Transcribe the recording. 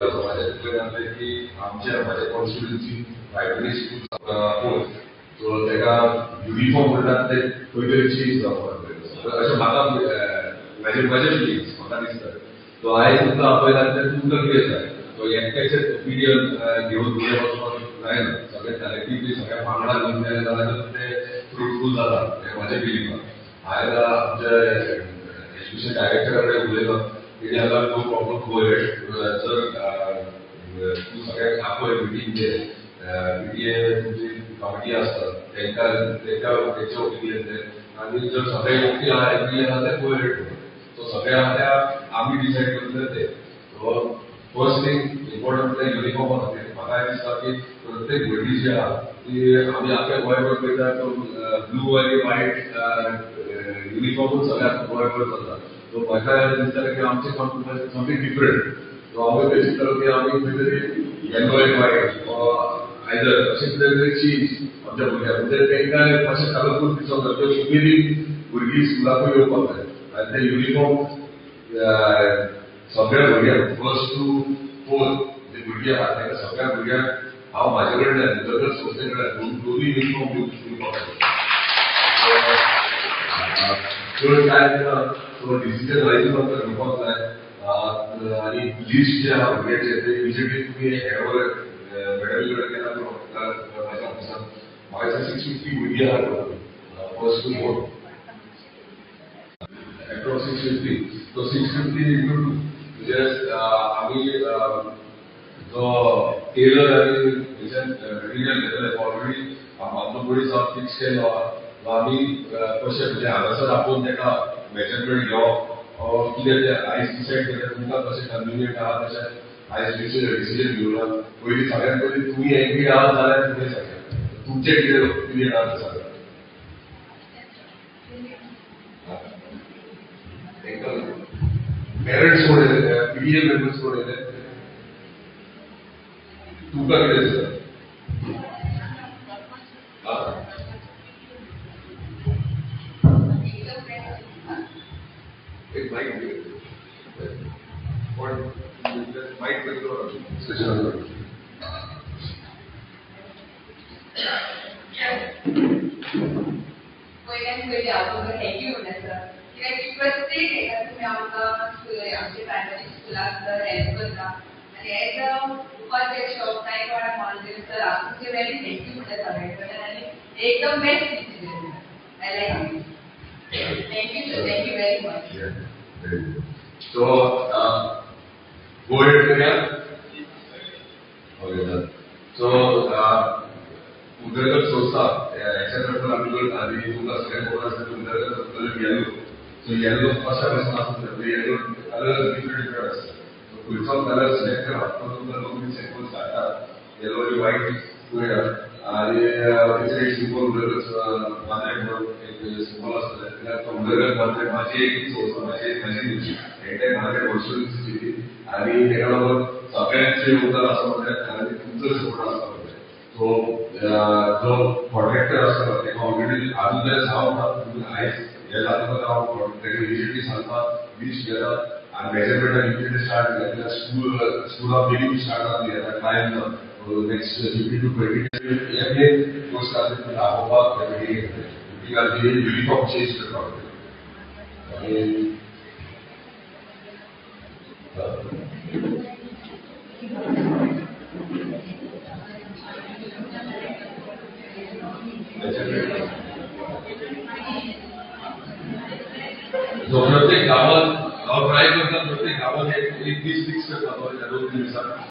की आमच्या माझ्या कॉन्स्टिट्युएन्सी प्रायमरी स्कूल होत सो तेका युनिफॉर्म म्हणटात ते खंय तरी चेंज जावपाक अशें म्हाका म्हाजे फिलिंग्स म्हाका दिसता सो आयज तुमकां आपयलां तें तुमकां कितें जाय सो एकट्याचें ओपिनियन घेवन फुडें वचपाक जायना सगळे कलेक्टिवली सगळ्या वांगडा घेवन गेले जाल्यार तें फ्रुटफूल जाता हें म्हाजें फिलिंग आहा आयज आमचे एज्युकेशन डायरेक्टरा कडेन उलयलो तेणी हांगा नो प्रॉब्लम गो हेड जर तू सगळ्यांक आपय मिटींग घे मिटींग तुमची कमिटी आसता तेंच्या ओपिनियन दे आनी जर सगळे ओके आहा एग्री आहा ते गो हेड सो सगळ्या खात्या आमी डिसायड करतले ते सो फर्स्ट थिंग इम्पॉर्टंट ते युनिफॉर्मा खातीर म्हाका दिसता की प्रत्येक भुरगीं जी आहा ती आमी आख्या गोंयभर पळयता तो ब्लू आनी व्हायट युनिफॉर्मूच सगळ्या गोंयभर जाता सो म्हाका दिसता की आमचे कॉन्फिडन्स समथींग डिफरंट सो हांव बेसिकली की आमी खंय तरी येलो एंड व्हायट आयदर अशें कितें तरी चेंज आमच्या भुरग्यांक म्हणजे तेंकां मातशें कलरफूल दिसोंक जाय त्यो उमेदीन भुरगीं स्कुलाकूय येवपाक जाय आनी ते युनिफॉर्म सगळ्या भुरग्यांक फर्स्ट टू फोर्थ जे भुरगीं आहा तेंकां सगळ्या भुरग्यांक हांव म्हाजे कडल्यान जर संस्थे कडल्यान दोनूय युनिफॉर्म दिवपाक चड काय सो डिसिजन रायज आमकां घेवपाक जाय आनी लिस्ट जे आहा भुरग्यांचे ते इमिजिएटली तुमी हेडवर मेडल कडेन केला म्हाज्या ऑफिसान म्हाका 650 भुरगीं आहा first to fourth across 650 so 650 into 2 म्हणजे आमी जो टेलर आनी मटेरियल घेतले ऑलरेडी आमचो मनीस हांव फिक्स केलो आहा आमी कशें म्हणजे हांगासर आपोवन तेका मेजरमेंट घेवप कितें तें आयज डिसायड केलें तुमकां कशें कन्विनियंट आहा तशें आयज डिसिजन घेवना पयलीं सगळ्यांत पयलीं तुमी एग्री आहात जाल्यार तुमी सांगा तुमचें कितें ओपिनियन आहा तें सांगा पेरेंट्स कोण येले पीटीए मेंबर्स कोण येले तुमकां कितें दिसता एक माइक पण माइक डिस्कशन पयल्यान हांव थँक्यू म्हणटा कित्याक प्रत्येक हेका तुमी आमकां आमच्या प्रायमरी स्कुलाक सर हेल्प करता आनी एज अ उपाध्यक्ष ऑफ नायकवाडा माउंटेन सर हांव तुमचे वेरी थँक्यू म्हणटा सगळ्यां कडल्यान आनी एकदम best decision I like thank you sir thank you very much so go head करूया ओके सो उदरगत संस्था याच्या तर्फे आमी करता आनी तुमकां सगळ्यांक खबर आसा की उदरगत कलर येलो सो येलो कशा भशेन आसता येलो कलर डिफरंट आसता सो खंयचो कलर सिलेक्ट करप तो तुमकां तुमी सॅम्पल धाडटा येलो आनी व्हायट पळया आनी तेचेर एक सिंबल उदरगत मांद्रेक म्हणून एक सिंबल आसतलें कित्याक तो उदरगत मांद्रेक म्हाजी एक संस्था म्हाजी न्हू एकट्याक म्हाज्या कॉन्स्टिट्युएन्सीची आनी तेका लागून सगळ्यांचें योगदान आसा म्हणल्यार आनी तुमचो सपोर्ट आसता सो जो कॉन्ट्रॅक्टर आसता तेका ऑलरेडी आजून जाय हांव आयज हे जातकच हांव तेका इमिजिएटली सांगता लिस्ट घेता आनी मेजरमेंटाक इमिजिएटली स्टार्ट केला स्कुला बेगीन स्टार्ट जातली आतां टायम ना नेक्स्ट 15 to 20 एवरी गोष्ट आसा दाखोवपाक मिटिंगाची युनिफॉर्म चेंज करपाक आनी सो प्रत्येक गावात हांव ट्राय करता प्रत्येक गावात एक दीस फिक्स करता 2 दिवसां